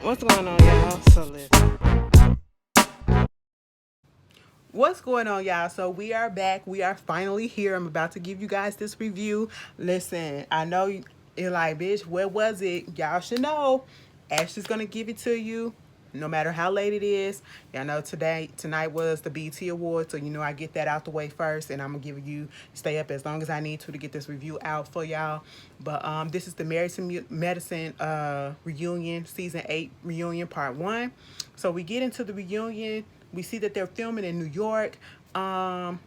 What's going on, y'all? So listen. What's going on, y'all? So we are back. We are finally here. I'm about to give you guys this review. Listen, I know you're like, bitch, where was it? Y'all should know. Ashley's gonna give it to you, no matter how late it is. Y'all know tonight was the BT Award, so you know I get that out the way first, and I'm gonna give you stay up as long as I need to get this review out for y'all. But this is the Medicine reunion, season 8 reunion, part 1. So we get into the reunion. We see that they're filming in New York. Um,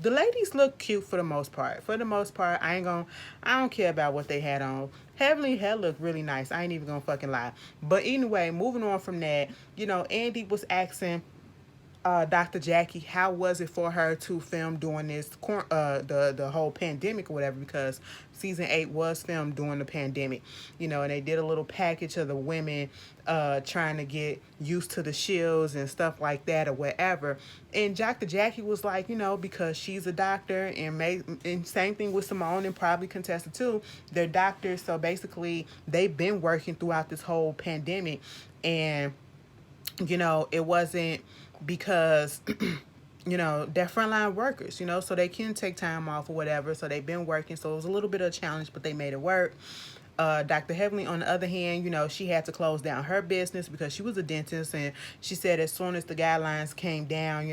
the ladies look cute for the most part. For the most part, I don't care about what they had on. Heavenly Hell looked really nice. I ain't even gonna fucking lie. But anyway, moving on from that, Andy was asking Dr. Jackie, how was it for her to film during the whole pandemic or whatever? Because season 8 was filmed during the pandemic, and they did a little package of the women trying to get used to the shields and stuff like that or whatever. And Dr. Jackie was like, because she's a doctor, and same thing with Simone and probably Contessa too. They're doctors, so basically they've been working throughout this whole pandemic, and it wasn't because they're frontline workers, so they can take time off or whatever. So they've been working. So it was a little bit of a challenge, but they made it work. Dr. Heavenly, on the other hand, she had to close down her business because she was a dentist, and she said as soon as the guidelines came down,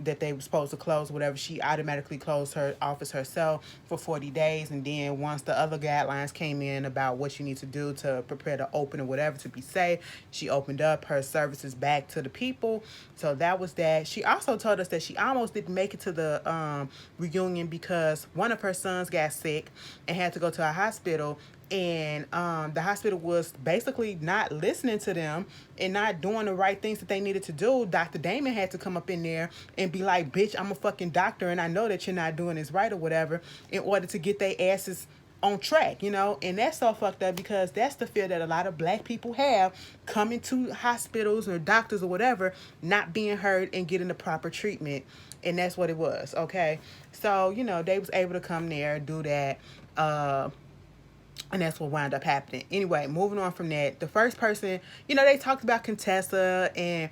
that they were supposed to close whatever, she automatically closed her office herself for 40 days. And then once the other guidelines came in about what you need to do to prepare to open or whatever to be safe, she opened up her services back to the people. So that was that. She also told us that she almost didn't make it to the reunion because one of her sons got sick and had to go to a hospital, and the hospital was basically not listening to them and not doing the right things that they needed to do. Dr. Damon had to come up in there and be like, bitch, I'm a fucking doctor and I know that you're not doing this right or whatever, in order to get their asses on track, and that's so fucked up because that's the fear that a lot of black people have coming to hospitals or doctors or whatever, not being heard and getting the proper treatment. And that's what it was. Okay, so they was able to come there, do that, and that's what wound up happening. Anyway, moving on from that, the first person, they talked about Contessa and,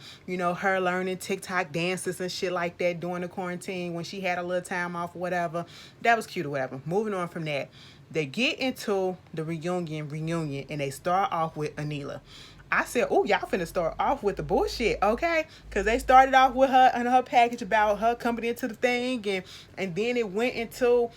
her learning TikTok dances and shit like that during the quarantine when she had a little time off or whatever. That was cute or whatever. Moving on from that, they get into the reunion, and they start off with Anila. I said, oh, y'all finna start off with the bullshit, okay? Because they started off with her and her package about her coming into the thing, and then it went into,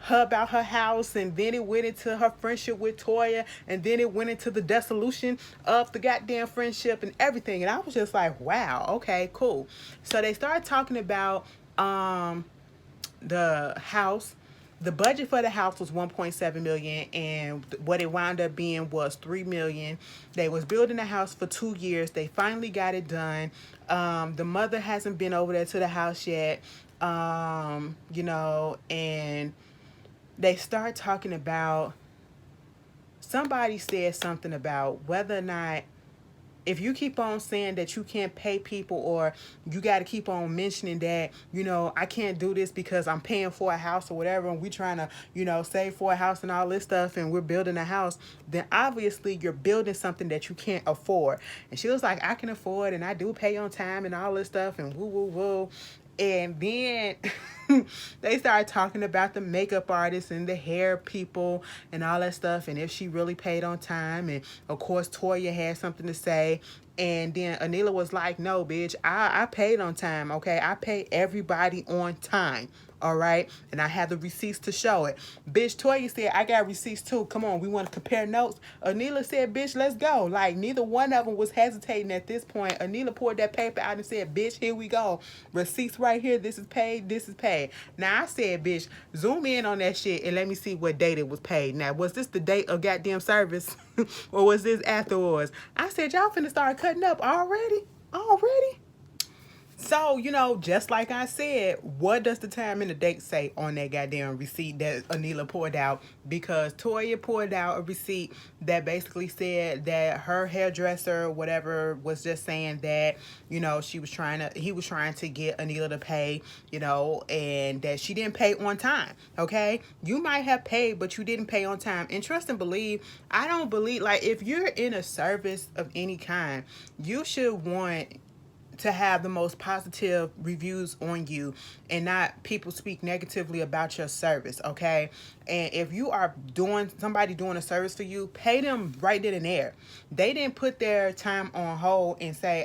her about her house, and then it went into her friendship with Toya, and then it went into the dissolution of the goddamn friendship and everything. And I was just like, wow, okay, cool. So they started talking about the house. The budget for the house was 1.7 million, and what it wound up being was 3 million. They was building the house for 2 years. They finally got it done. The mother hasn't been over there to the house yet. And they start talking about, somebody said something about whether or not, if you keep on saying that you can't pay people, or you got to keep on mentioning that, I can't do this because I'm paying for a house or whatever, and we trying to, save for a house and all this stuff, and we're building a house, then obviously you're building something that you can't afford. And she was like, I can afford, and I do pay on time and all this stuff, and woo, woo, woo. And then they started talking about the makeup artists and the hair people and all that stuff, and if she really paid on time. And of course Toya had something to say, and then Anila was like, no bitch, I paid on time, okay? I pay everybody on time, all right? And I have the receipts to show it. Bitch, Toya said, I got receipts too. Come on, we want to compare notes. Anila said, bitch, let's go. Like, neither one of them was hesitating at this point. Anila poured that paper out and said, bitch, here we go. Receipts right here. This is paid. This is paid. Now, I said, bitch, zoom in on that shit and let me see what date it was paid. Now, was this the date of goddamn service or was this afterwards? I said, y'all finna start cutting up already? Already? So, just like I said, what does the time and the date say on that goddamn receipt that Anila poured out? Because Toya poured out a receipt that basically said that her hairdresser, whatever, was just saying that, he was trying to get Anila to pay, and that she didn't pay on time. Okay? You might have paid, but you didn't pay on time. And trust and believe, I don't believe, like, if you're in a service of any kind, you should want to have the most positive reviews on you and not people speak negatively about your service, okay? And if you are somebody doing a service for you, pay them right then and there. They didn't put their time on hold and say,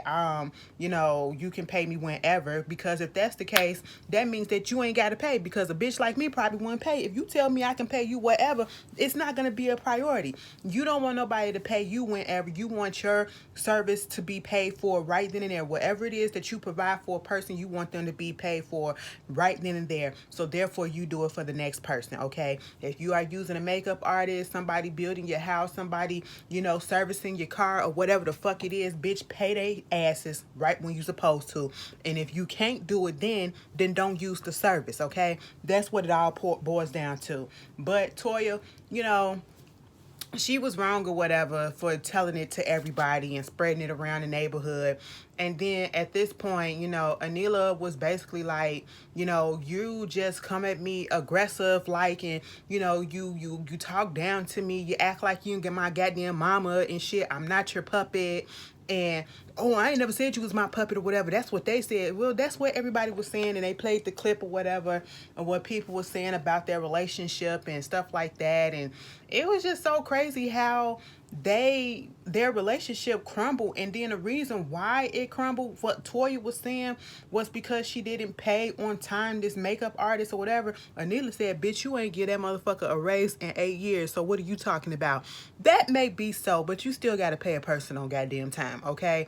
you can pay me whenever, because if that's the case, that means that you ain't got to pay, because a bitch like me probably wouldn't pay. If you tell me I can pay you whatever, it's not going to be a priority. You don't want nobody to pay you whenever. You want your service to be paid for right then and there. Whatever it is that you provide for a person, you want them to be paid for right then and there. So therefore, you do it for the next person, okay? If you are using a makeup artist, somebody building your house, somebody, servicing your car or whatever the fuck it is, bitch, pay they asses right when you're supposed to. And if you can't do it then don't use the service, okay? That's what it all boils down to. But Toya, she was wrong or whatever for telling it to everybody and spreading it around the neighborhood. And then at this point, Anila was basically like, you just come at me aggressive, like, and you talk down to me, you act like you can get my goddamn mama and shit. I'm not your puppet. And oh, I ain't never said you was my puppet or whatever. That's what they said. Well, that's what everybody was saying, and they played the clip or whatever of what people were saying about their relationship and stuff like that. And it was just so crazy how their relationship crumbled. And then the reason why it crumbled, what Toya was saying, was because she didn't pay on time this makeup artist or whatever. Anila said, bitch, you ain't give that motherfucker a raise in 8 years, so what are you talking about? That may be so, but you still got to pay a person on goddamn time, okay?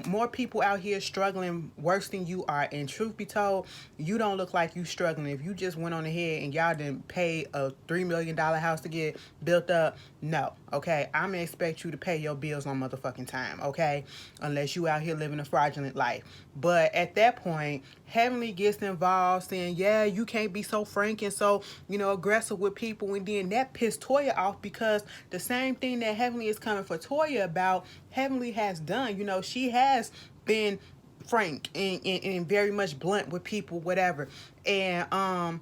More people out here struggling worse than you are. And truth be told, you don't look like you struggling. If you just went on ahead and y'all didn't pay a $3 million house to get built up, no, okay? I'm gonna expect you to pay your bills on motherfucking time, okay? Unless you out here living a fraudulent life. But at that point, Heavenly gets involved saying, yeah, you can't be so frank and so, aggressive with people. And then that pissed Toya off, because the same thing that Heavenly is coming for Toya about, Heavenly has done. She has been frank and very much blunt with people, whatever. And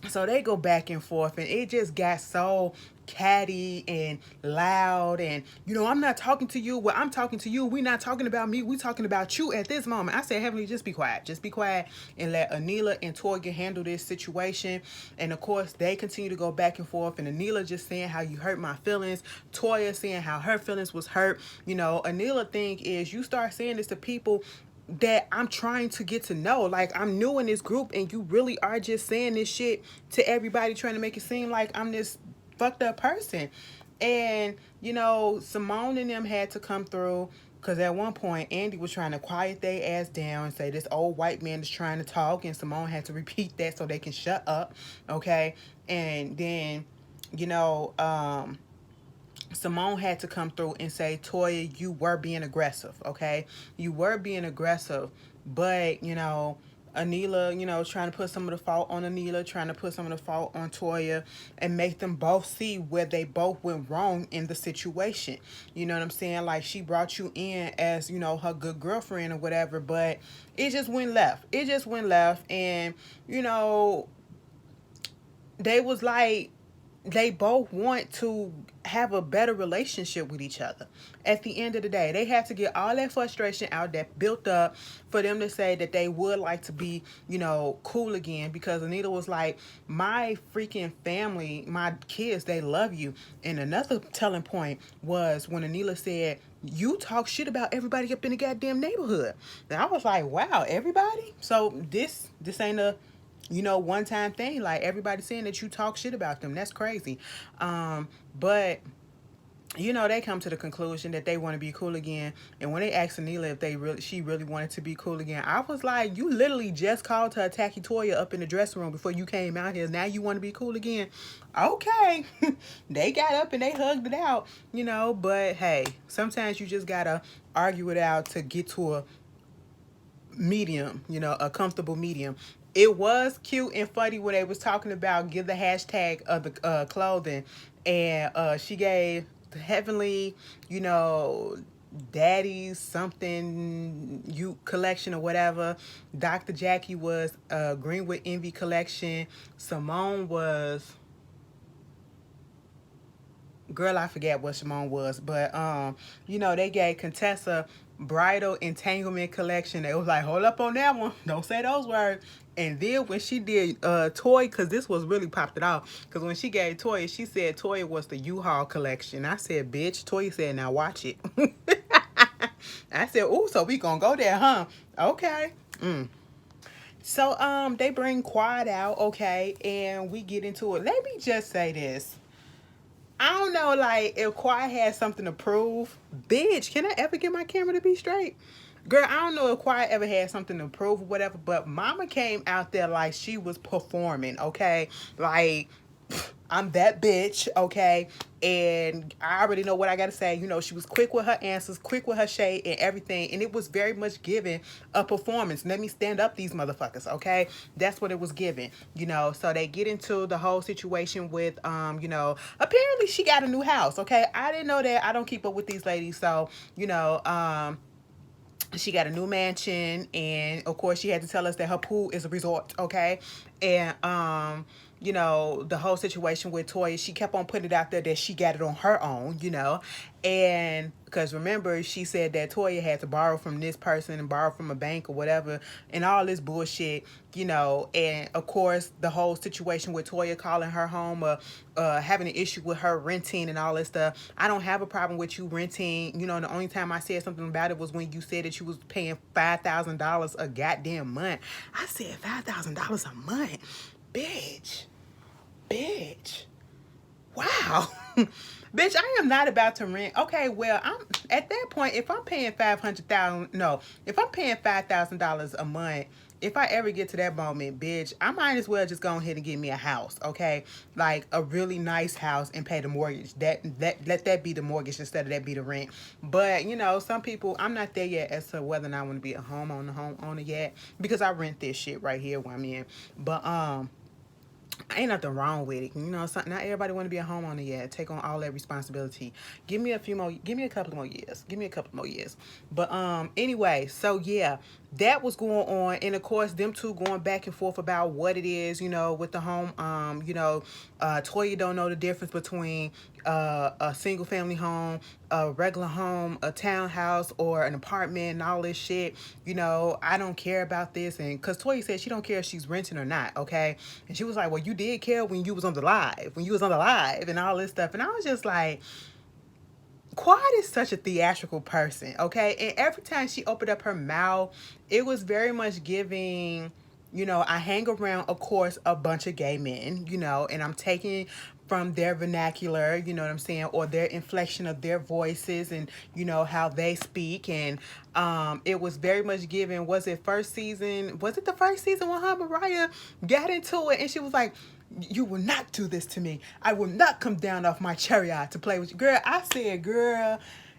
so they go back and forth, and it just got so catty and loud. And I'm not talking to you, well, I'm talking to you, we not talking about me, we talking about you at this moment. I said, Heavenly, just be quiet, and let Anila and Toya handle this situation. And of course, they continue to go back and forth, and Anila just saying how you hurt my feelings, Toya saying how her feelings was hurt. Anila thing is, you start saying this to people that I'm trying to get to know. Like, I'm new in this group, and you really are just saying this shit to everybody, trying to make it seem like I'm this fucked up person. And Simone and them had to come through, because at one point Andy was trying to quiet their ass down and say this old white man is trying to talk, and Simone had to repeat that so they can shut up, okay? And then Simone had to come through and say, Toya, you were being aggressive, okay? You were being aggressive, but, Anila, trying to put some of the fault on Anila, trying to put some of the fault on Toya, and make them both see where they both went wrong in the situation. You know what I'm saying? Like, she brought you in as, her good girlfriend or whatever, but it just went left. It just went left, and, they was like, they both want to have a better relationship with each other. At the end of the day, they had to get all that frustration out that built up for them to say that they would like to be, cool again. Because Anita was like, my freaking family, my kids, they love you. And another telling point was when Anila said, you talk shit about everybody up in the goddamn neighborhood. And I was like, wow, everybody? So this ain't a one time thing. Like, everybody saying that you talk shit about them. That's crazy. But they come to the conclusion that they want to be cool again. And when they asked Anila if she really wanted to be cool again, I was like, you literally just called her Tacky Toya up in the dressing room before you came out here. Now you want to be cool again? Okay. They got up and they hugged it out, but hey, sometimes you just gotta argue it out to get to medium, you know, a comfortable medium. It was cute and funny when they was talking about give the hashtag of the clothing, and she gave the Heavenly, you know, Daddy's something you collection or whatever. Dr. Jackie was Greenwood Envy collection. Simone was, girl, I forget what Simone was, but you know, they gave Contessa Bridal Entanglement collection. They was like, hold up on that one, don't say those words. And then when she did Toy, because this was really popped it off, because when she gave Toy, she said Toy was the U-Haul collection. I said, bitch. Toy said, now watch it. I said, ooh, so we gonna go there, huh? Okay. So they bring Quad out, okay, and we get into it. Let me just say this. I don't know, like, if Quad has something to prove, bitch, can I ever get my camera to be straight? Girl, I don't know if Quad ever had something to prove or whatever, but Mama came out there like she was performing, okay? Like, I'm that bitch, okay? And I already know what I gotta say. You know, she was quick with her answers, quick with her shade and everything. And it was very much giving a performance. Let me stand up these motherfuckers, okay? That's what it was giving, you know. So they get into the whole situation with, you know, apparently she got a new house, okay? I didn't know that. I don't keep up with these ladies. So, you know, she got a new mansion, and of course she had to tell us that her pool is a resort, okay? And you know, the whole situation with Toya, she kept on putting it out there that she got it on her own, you know. And because remember, she said that Toya had to borrow from this person and borrow from a bank or whatever, and all this bullshit, you know. And of course, the whole situation with Toya calling her home, having an issue with her renting and all this stuff. I don't have a problem with you renting. You know, the only time I said something about it was when you said that you was paying $5,000 a goddamn month. I said $5,000 a month, bitch. Bitch. Wow. Bitch, I am not about to rent. Okay, well, I'm at that point, if I'm paying 500,000, no, if I'm paying $5,000 a month, if I ever get to that moment, bitch, I might as well just go ahead and get me a house, okay? Like a really nice house and pay the mortgage. Let that be the mortgage instead of that be the rent. But, you know, some people, I'm not there yet as to whether or not I want to be a homeowner yet, because I rent this shit right here where I'm in. But ain't nothing wrong with it. You know, not everybody want to be a homeowner yet. Take on all that responsibility. Give me a couple more years. Give me a couple more years. But anyway, so yeah, that was going on, and of course them two going back and forth about what it is, you know, with the home. You know, Toya don't know the difference between a single family home, a regular home, a townhouse, or an apartment, and all this shit. You know, I don't care about this, and because Toya said she don't care if she's renting or not, okay? And she was like, well, you did care when you was on the live, and all this stuff, and I was just like, Quad is such a theatrical person, okay? And every time she opened up her mouth, it was very much giving, you know, I hang around, of course, a bunch of gay men, you know, and I'm taking from their vernacular, you know what I'm saying, or their inflection of their voices and, you know, how they speak. And it was very much given, was it the first season when her Mariah got into it and she was like, you will not do this to me. I will not come down off my chariot to play with you. Girl, I said, girl,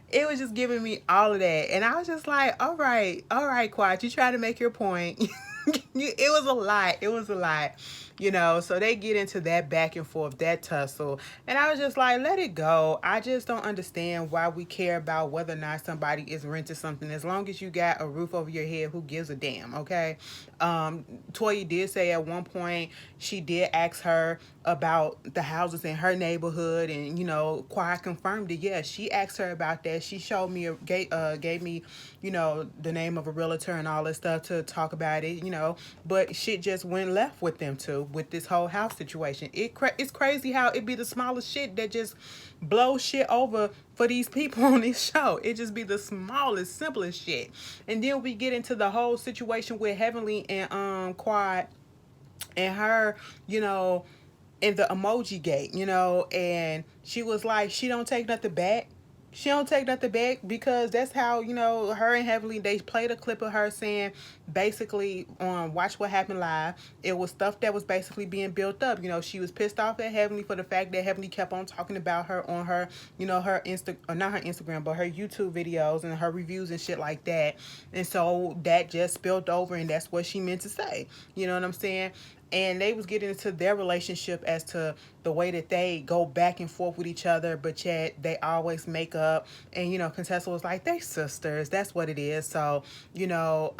it was just giving me all of that. And I was just like, all right, Quad, you try to make your point. It was a lot. It was a lot. You know, so they get into that back and forth, that tussle. And I was just like, let it go. I just don't understand why we care about whether or not somebody is renting something. As long as you got a roof over your head, who gives a damn, okay? Toya did say at one point she did ask her about the houses in her neighborhood, and you know, Quad confirmed it. Yeah, she asked her about that. She showed me gave me, you know, the name of a realtor and all this stuff to talk about it, you know, but shit just went left with them two with this whole house situation. It's crazy how it be the smallest shit that just blows shit over for these people on this show. It just be the smallest, simplest shit. And then we get into the whole situation with Heavenly and Quad and her, you know, in the emoji gate, you know, and she was like, she don't take nothing back. She don't take nothing back because that's how, you know, her and Heavenly, they played a clip of her saying basically on Watch What Happened Live, it was stuff that was basically being built up. You know, she was pissed off at Heavenly for the fact that Heavenly kept on talking about her on her, you know, her or not her Instagram, but her YouTube videos and her reviews and shit like that. And so that just spilled over, and that's what she meant to say. You know what I'm saying? And they was getting into their relationship as to the way that they go back and forth with each other, but yet they always make up. And you know, Contessa was like, they sisters, that's what it is. So you know,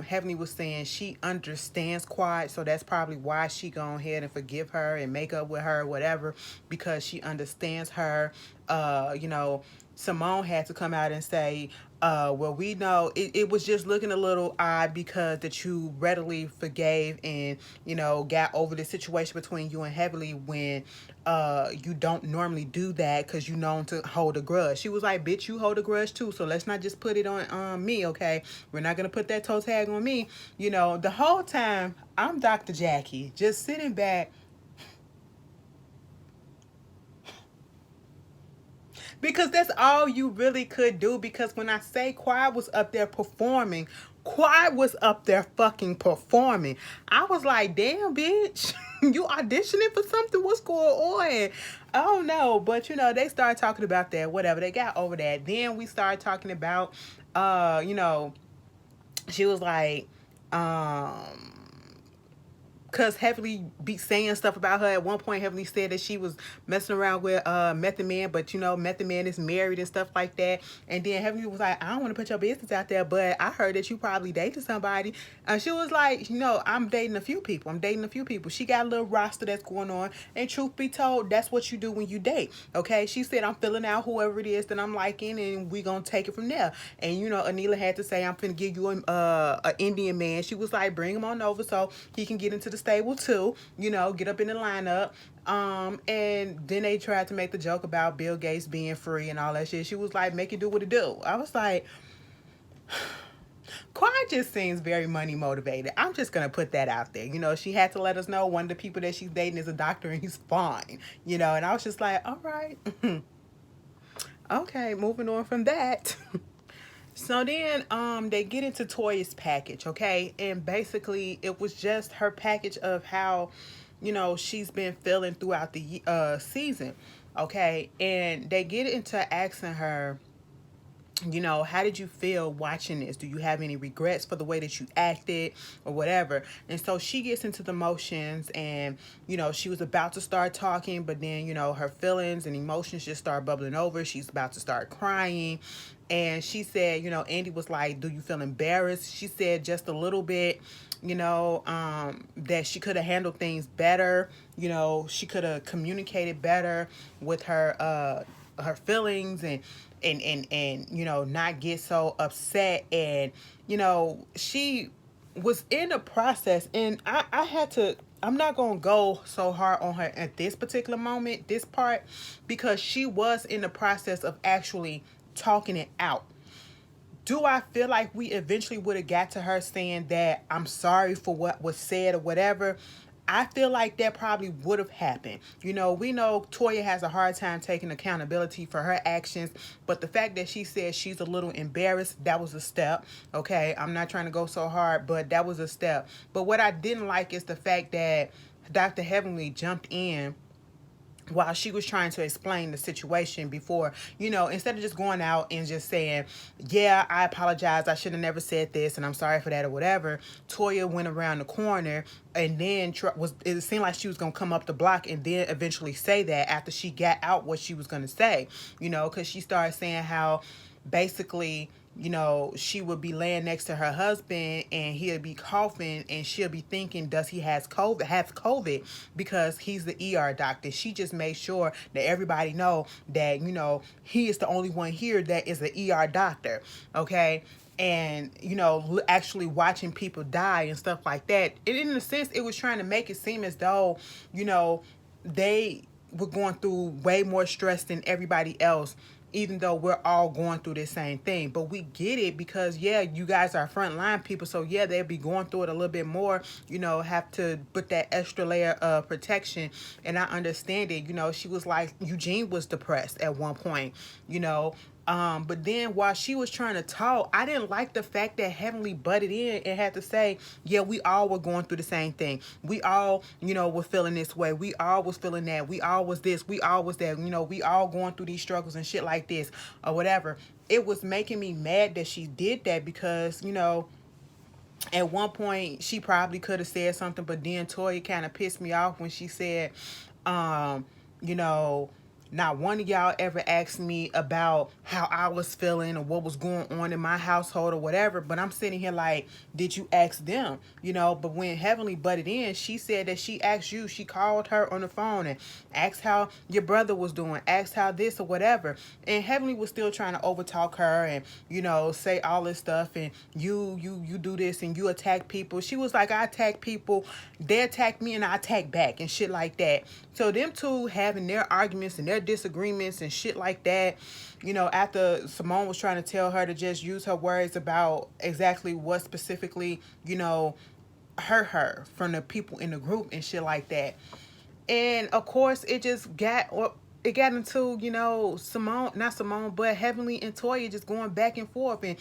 Heavenly was saying she understands Quad, so that's probably why she go ahead and forgive her and make up with her, whatever, because she understands her. You know, Simone had to come out and say, well, we know it was just looking a little odd because that you readily forgave and, you know, got over the situation between you and Heavenly when you don't normally do that because you known to hold a grudge. She was like, bitch, you hold a grudge too, so let's not just put it on me, okay? We're not gonna put that toe tag on me. You know, the whole time I'm Dr. Jackie just sitting back because that's all you really could do. Because when I say Quad was up there performing, Quad was up there fucking performing. I was like, damn, bitch, you auditioning for something? What's going on? Oh no, but you know, they started talking about that, whatever. They got over that. Then we started talking about, you know, she was like, because Heavenly be saying stuff about her. At one point, Heavenly said that she was messing around with Method Man, but you know, Method Man is married and stuff like that. And then Heavenly was like, I don't want to put your business out there, but I heard that you probably dated somebody. And she was like, you know, I'm dating a few people. I'm dating a few people. She got a little roster that's going on. And truth be told, that's what you do when you date. Okay? She said, I'm filling out whoever it is that I'm liking, and we going to take it from there. And you know, Anila had to say, I'm finna give you a Indian man. She was like, bring him on over so he can get into the stable too, you know, get up in the lineup. And then they tried to make the joke about Bill Gates being free and all that shit. She was like, make it do what it do. I was like, Quad just seems very money motivated. I'm just gonna put that out there. You know, she had to let us know one of the people that she's dating is a doctor and he's fine. You know, and I was just like, all right. Okay, moving on from that. So then they get into Toya's package, okay? And basically it was just her package of how, you know, she's been feeling throughout the season, okay? And they get into asking her, you know, how did you feel watching this? Do you have any regrets for the way that you acted or whatever? And so she gets into the motions, and, you know, she was about to start talking, but then, you know, her feelings and emotions just start bubbling over. She's about to start crying. And she said, you know, Andy was like, do you feel embarrassed? She said just a little bit, you know, that she could have handled things better. You know, she could have communicated better with her feelings, and you know, not get so upset. And you know, she was in the process, and I had to, I'm not gonna go so hard on her at this particular moment, this part, because she was in the process of actually talking it out. Do I feel like we eventually would have got to her saying that I'm sorry for what was said or whatever? I feel like that probably would have happened. You know, we know Toya has a hard time taking accountability for her actions, but the fact that she said she's a little embarrassed, that was a step. Okay, I'm not trying to go so hard, but that was a step. But what I didn't like is the fact that Dr. Heavenly jumped in while she was trying to explain the situation before, you know, instead of just going out and just saying, yeah, I apologize, I should have never said this and I'm sorry for that or whatever. Toya went around the corner and then it seemed like she was going to come up the block and then eventually say that after she got out what she was going to say, you know, because she started saying how basically, you know, she would be laying next to her husband and he'll be coughing and she'll be thinking, does he has COVID because he's the ER doctor. She just made sure that everybody know that, you know, he is the only one here that is an ER doctor. Okay. And, you know, actually watching people die and stuff like that. And in a sense, it was trying to make it seem as though, you know, they were going through way more stress than everybody else, even though we're all going through the same thing. But we get it because, yeah, you guys are frontline people. So, yeah, they'll be going through it a little bit more, you know, have to put that extra layer of protection. And I understand it. You know, she was like, Eugene was depressed at one point, you know, But then while she was trying to talk, I didn't like the fact that Heavenly butted in and had to say, yeah, we all were going through the same thing. We all, were feeling this way. We all was feeling that. We all was this. We all was that. We all going through these struggles and shit like this or whatever. It was making me mad that she did that because, at one point she probably could have said something, but then Toya kind of pissed me off when she said, you know, not one of y'all ever asked me about how I was feeling or what was going on in my household or whatever. But I'm sitting here like, did you ask them? But when Heavenly butted in, she said that she asked you. She called her on the phone and asked how your brother was doing, asked how this or whatever. And Heavenly was still trying to overtalk her and, say all this stuff and you do this and you attack people. She was like, I attack people, they attack me and I attack back and shit like that. So them two having their arguments and their disagreements and shit like that, after Simone was trying to tell her to just use her words about exactly what specifically, hurt her from the people in the group and shit like that. And of course it got into, Simone, not Simone, but Heavenly and Toya just going back and forth. And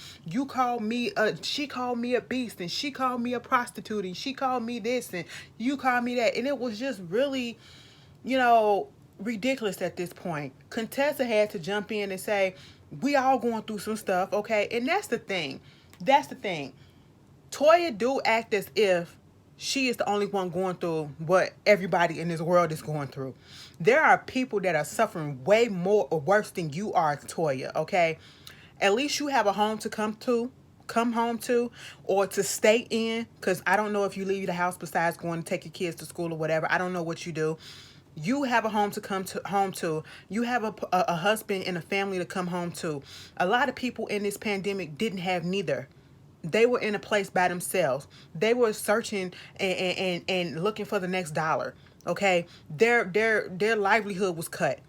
she called me a beast, and she called me a prostitute, and she called me this, and you called me that. And it was just really, ridiculous at this point. Contessa had to jump in and say, we all going through some stuff, okay? And that's the thing. Toya do act as if she is the only one going through what everybody in this world is going through. There are people that are suffering way more or worse than you are, Toya, okay? At least you have a home to come home to, or to stay in, because I don't know if you leave the house besides going to take your kids to school or whatever. I don't know what you do. You have a home to come to home to. You have a husband and a family to come home to. A lot of people in this pandemic didn't have neither. They were in a place by themselves. They were searching and looking for the next dollar. Okay, their livelihood was cut.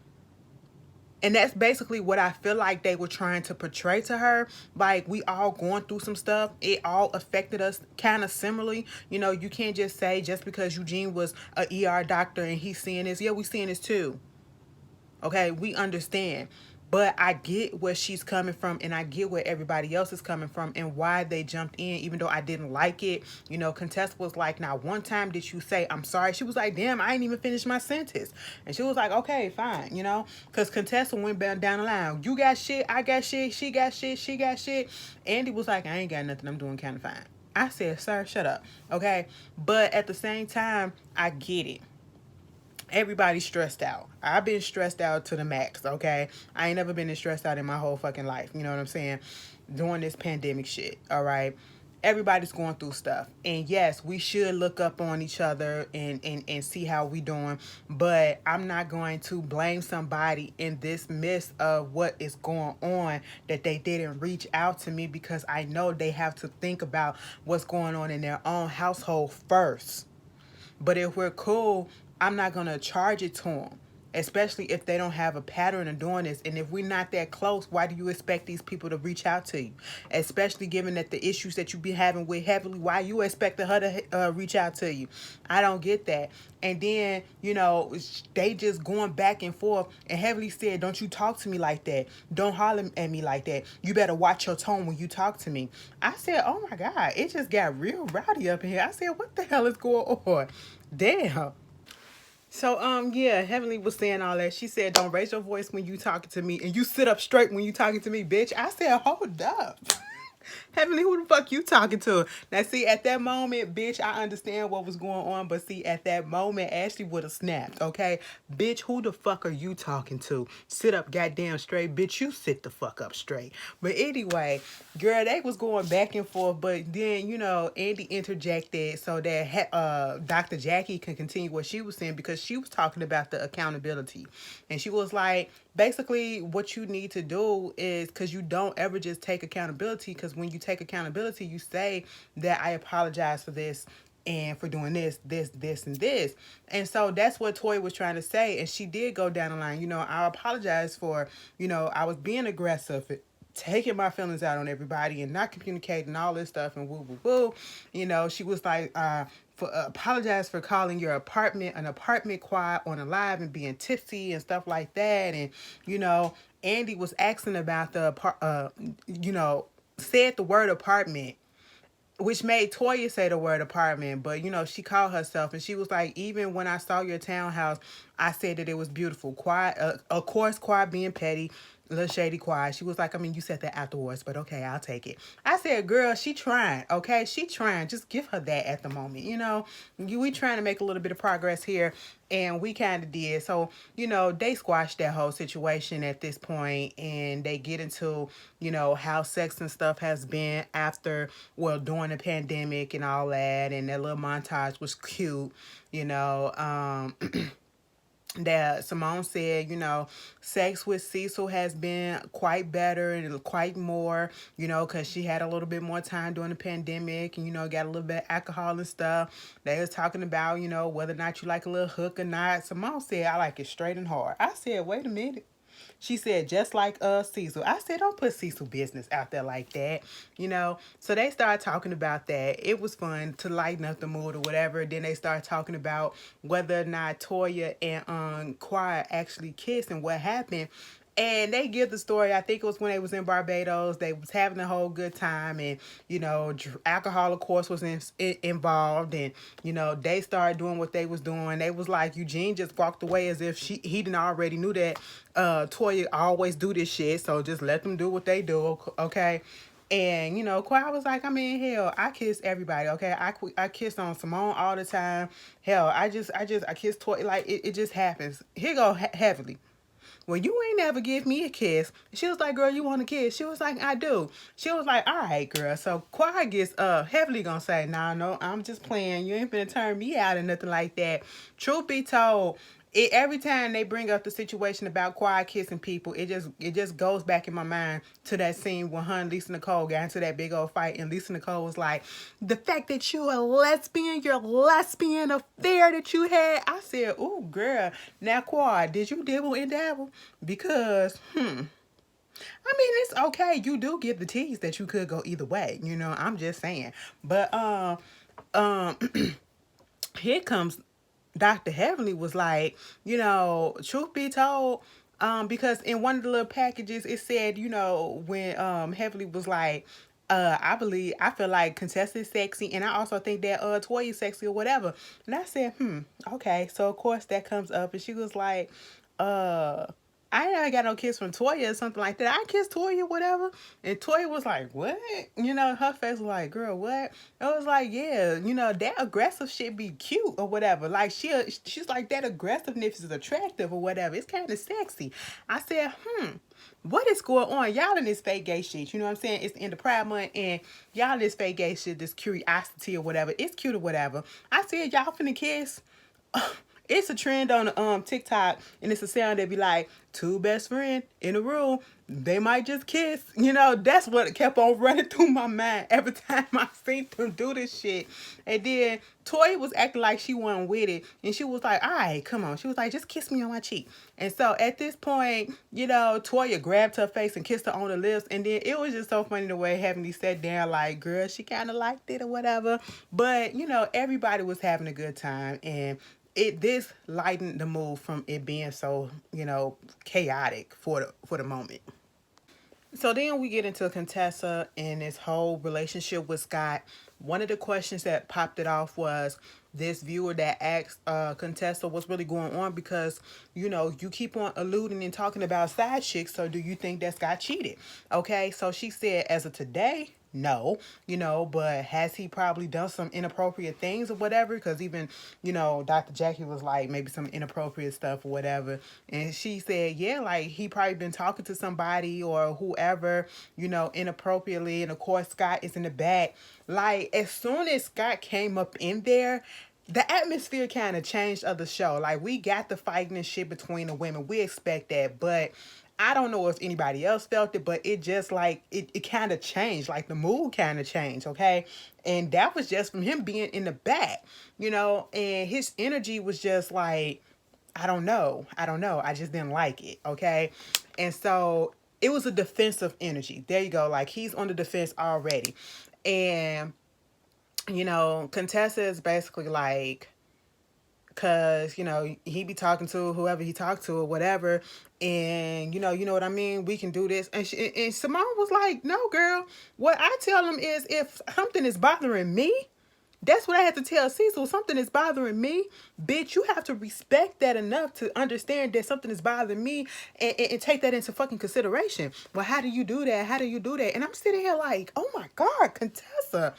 And that's basically what I feel like they were trying to portray to her. Like, we all going through some stuff. It all affected us kind of similarly. You can't just say just because Eugene was a ER doctor and he's seeing this. Yeah, we seeing this too. Okay, we understand. But I get where she's coming from, and I get where everybody else is coming from and why they jumped in, even though I didn't like it. Contessa was like, now, one time did you say, I'm sorry? She was like, damn, I ain't even finished my sentence. And she was like, okay, fine, because Contessa went down the line. You got shit, I got shit, she got shit, she got shit. Andy was like, I ain't got nothing, I'm doing kind of fine. I said, sir, shut up, okay? But at the same time, I get it. Everybody's stressed out. I've been stressed out to the max, okay? I ain't never been this stressed out in my whole fucking life. You know what I'm saying? Doing this pandemic shit, all right? Everybody's going through stuff. And yes, we should look up on each other and see how we doing. But I'm not going to blame somebody in this midst of what is going on that they didn't reach out to me, because I know they have to think about what's going on in their own household first. But if we're cool, I'm not going to charge it to them, especially if they don't have a pattern of doing this. And if we're not that close, why do you expect these people to reach out to you? Especially given that the issues that you be having with Heavenly, why you expecting her to reach out to you? I don't get that. And then, they just going back and forth. And Heavenly said, don't you talk to me like that. Don't holler at me like that. You better watch your tone when you talk to me. I said, oh my God, it just got real rowdy up in here. I said, what the hell is going on? Damn. So, yeah, Heavenly was saying all that. She said, don't raise your voice when you talking to me, and you sit up straight when you talking to me, bitch. I said, hold up. Heavenly, who the fuck you talking to? Now, see, at that moment, bitch, I understand what was going on. But see, at that moment, Ashley would have snapped, okay? Bitch, who the fuck are you talking to? Sit up goddamn straight. Bitch, you sit the fuck up straight. But anyway, girl, they was going back and forth. But then, Andy interjected so that Dr. Jackie can continue what she was saying, because she was talking about the accountability. And she was like, basically, what you need to do is, because you don't ever just take accountability, because when you take accountability, you say that I apologize for this and for doing this, and this. And so that's what Toy was trying to say. And she did go down the line. I apologize for, I was being aggressive taking my feelings out on everybody and not communicating all this stuff and woo woo woo. You know, she was like, apologize for calling your apartment an apartment quiet on a live and being tipsy and stuff like that. And, you know, Andy was asking about you know, said the word apartment, which made Toya say the word apartment, but you know, she called herself and she was like, even when I saw your townhouse, I said that it was beautiful. Quiet, of course, quiet being petty, little shady quiet. She was like, I mean, you said that afterwards, but okay, I'll take it. I said, girl, she trying, okay? She trying. Just give her that at the moment, you know? We trying to make a little bit of progress here, and we kind of did. So, you know, they squashed that whole situation at this point, and they get into, you know, how sex and stuff has been after, well, during the pandemic and all that, and that little montage was cute, you know. That Simone said, you know, sex with Cecil has been quite better and quite more, you know, because she had a little bit more time during the pandemic and, you know, got a little bit of alcohol and stuff. They was talking about, you know, whether or not you like a little hook or not. Simone said, I like it straight and hard. I said, wait a minute. She said, just like Cecil. I said, don't put Cecil business out there like that, you know. So they started talking about that. It was fun to lighten up the mood or whatever. Then they started talking about whether or not Toya and Quiet actually kissed and what happened. And they give the story, I think it was when they was in Barbados. They was having a whole good time. And, you know, alcohol, of course, was involved. And, you know, they started doing what they was doing. They was like, Eugene just walked away as if he didn't already knew that Toya always do this shit. So just let them do what they do, okay? And, you know, Kawhi was like, I mean, hell, I kiss everybody, okay? I kiss on Simone all the time. Hell, I kiss Toya. Like, it just happens. Here go Heavily. Well, you ain't never give me a kiss. She was like, girl, you want a kiss? She was like, I do. She was like, all right, girl. So Quiet gets Heavily gonna say, nah, no, I'm just playing. You ain't finna turn me out or nothing like that. Truth be told, every time they bring up the situation about Quiet kissing people, it just goes back in my mind to that scene when her and Lisa Nicole got into that big old fight, and Lisa Nicole was like, the fact that you're a lesbian, your lesbian affair that you had. I said, ooh, girl, now Quiet, did you dibble and dabble? Because I mean, it's okay. You do get the tease that you could go either way. You know, I'm just saying. But um here comes Dr. Heavenly was like, you know, truth be told, because in one of the little packages it said, you know, when Heavenly was like, I feel like Contessa is sexy, and I also think that Toya is sexy or whatever. And I said, okay. So of course that comes up, and she was like, uh I ain't never got no kiss from Toya or something like that. I kissed Toya, whatever. And Toya was like, what? You know, her face was like, girl, what? I was like, yeah, you know, that aggressive shit be cute or whatever. Like, she's like, that aggressiveness is attractive or whatever. It's kind of sexy. I said, what is going on? Y'all in this fake gay shit. You know what I'm saying? It's in the Pride Month, and y'all in this fake gay shit, this curiosity or whatever. It's cute or whatever. I said, y'all finna kiss. It's a trend on TikTok, and it's a sound that be like, two best friends in a room, they might just kiss. You know, that's what kept on running through my mind every time I seen them do this shit. And then Toya was acting like she wasn't with it, and she was like, all right, come on. She was like, just kiss me on my cheek. And so at this point, you know, Toya grabbed her face and kissed her on the lips, and then it was just so funny the way Heavenly sat down like, girl, she kind of liked it or whatever. But, you know, everybody was having a good time, and this lightened the mood from it being so, you know, chaotic for the moment. So then we get into Contessa and this whole relationship with Scott. One of the questions that popped it off was this viewer that asked Contessa what's really going on, because, you know, you keep on alluding and talking about side chicks. So do you think that Scott cheated? Okay, so she said, as of today, no, you know, but has he probably done some inappropriate things or whatever? Because even, you know, Dr. Jackie was like, maybe some inappropriate stuff or whatever. And she said, yeah, like he probably been talking to somebody or whoever, you know, inappropriately. And of course, Scott is in the back. Like, as soon as Scott came up in there, the atmosphere kind of changed of the show. Like, we got the fighting and shit between the women. We expect that. But I don't know if anybody else felt it, but it just like it kind of changed. Like the mood kind of changed, okay? And that was just from him being in the back, you know, and his energy was just like, I don't know. I just didn't like it, okay? And so it was a defensive energy. There you go. Like, he's on the defense already. And, you know, Contessa is basically like, because, you know, he be talking to whoever he talked to or whatever. And, you know what I mean? We can do this. And Simone was like, no, girl. What I tell him is, if something is bothering me, that's what I had to tell Cecil. Something is bothering me. Bitch, you have to respect that enough to understand that something is bothering me, and take that into fucking consideration. Well, how do you do that? How do you do that? And I'm sitting here like, oh my God, Contessa.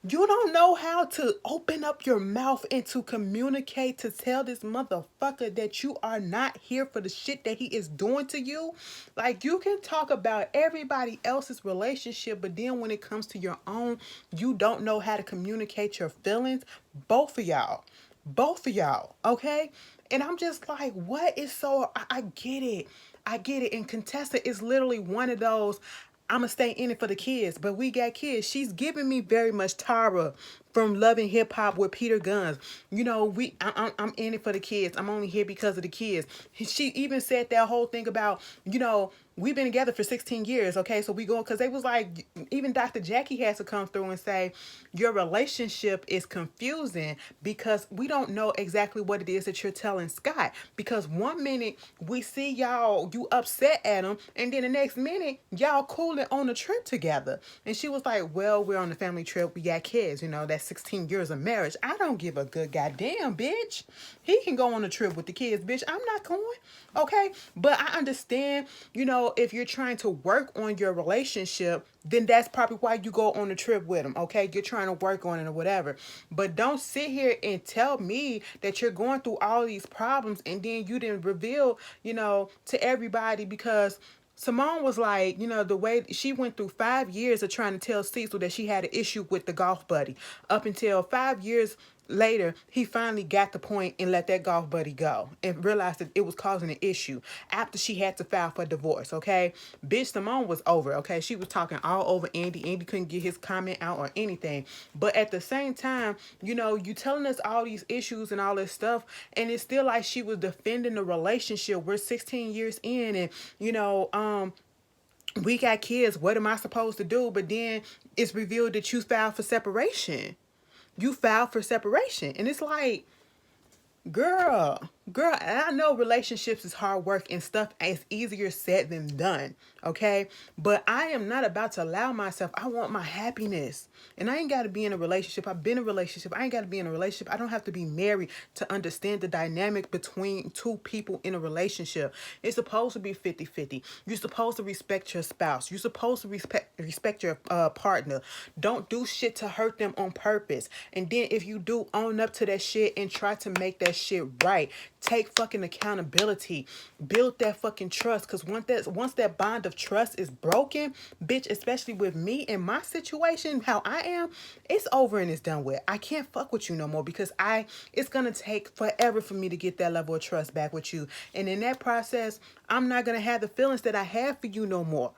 You don't know how to open up your mouth and to communicate, to tell this motherfucker that you are not here for the shit that he is doing to you. Like, you can talk about everybody else's relationship, but then when it comes to your own, you don't know how to communicate your feelings. Both of y'all. Both of y'all. Okay? And I'm just like, what is so... I get it. I get it. And Contessa is literally one of those... I'm going to stay in it for the kids, but we got kids. She's giving me very much Tara from Loving Hip Hop with Peter Guns. You know, I'm in it for the kids. I'm only here because of the kids. She even said that whole thing about, you know, we've been together for 16 years, okay? So we go, because they was like, even Dr. Jackie has to come through and say, your relationship is confusing because we don't know exactly what it is that you're telling Scott. Because one minute we see y'all, you upset at him, and then the next minute y'all cooling on a trip together. And she was like, well, we're on the family trip. We got kids, you know, that's 16 years of marriage. I don't give a good goddamn, bitch. He can go on a trip with the kids, bitch. I'm not going, okay? But I understand, you know, if you're trying to work on your relationship, then that's probably why you go on a trip with him, okay? You're trying to work on it or whatever. But don't sit here and tell me that you're going through all these problems and then you didn't reveal, you know, to everybody. Because Simone was like, you know, the way she went through 5 years of trying to tell Cecil that she had an issue with the golf buddy. Up until 5 years later, he finally got the point and let that golf buddy go and realized that it was causing an issue after she had to file for divorce, okay? Bitch, Simone was over, okay? She was talking all over Andy. Andy couldn't get his comment out or anything. But at the same time, you know, you telling us all these issues and all this stuff, and it's still like she was defending the relationship. We're 16 years in, and, you know, we got kids. What am I supposed to do? But then it's revealed that you filed for separation. You filed for separation. And it's like, girl, and I know relationships is hard work and stuff is easier said than done, okay? But I am not about to allow myself, I want my happiness. And I ain't got to be in a relationship. I've been in a relationship. I ain't got to be in a relationship. I don't have to be married to understand the dynamic between two people in a relationship. It's supposed to be 50-50. You're supposed to respect your spouse. You're supposed to respect your partner. Don't do shit to hurt them on purpose. And then if you do, own up to that shit and try to make that shit right. Take fucking accountability. Build that fucking trust. Because once that bond of trust is broken, bitch, especially with me and my situation, how I am, it's over and it's done with. I can't fuck with you no more because it's going to take forever for me to get that level of trust back with you. And in that process, I'm not going to have the feelings that I have for you no more.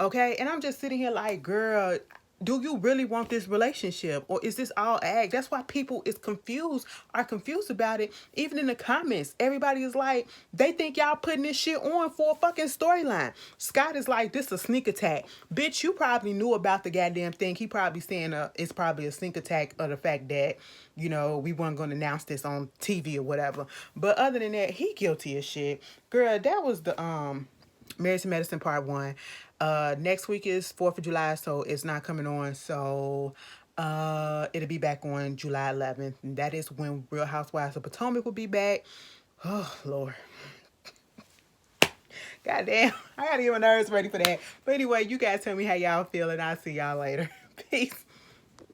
Okay? And I'm just sitting here like, girl, do you really want this relationship, or is this all act? That's why people are confused about it. Even in the comments, everybody is like, they think y'all putting this shit on for a fucking storyline. Scott is like, this a sneak attack. Bitch, you probably knew about the goddamn thing. He probably saying it's probably a sneak attack of the fact that, you know, we weren't going to announce this on TV or whatever. But other than that, he guilty as shit. Girl, that was the Married to Medicine Part 1. Next week is 4th of July, so it's not coming on. So it'll be back on July 11th. And that is when Real Housewives of Potomac will be back. Oh, Lord. Goddamn. I gotta get my nerves ready for that. But anyway, you guys tell me how y'all feel, and I'll see y'all later. Peace.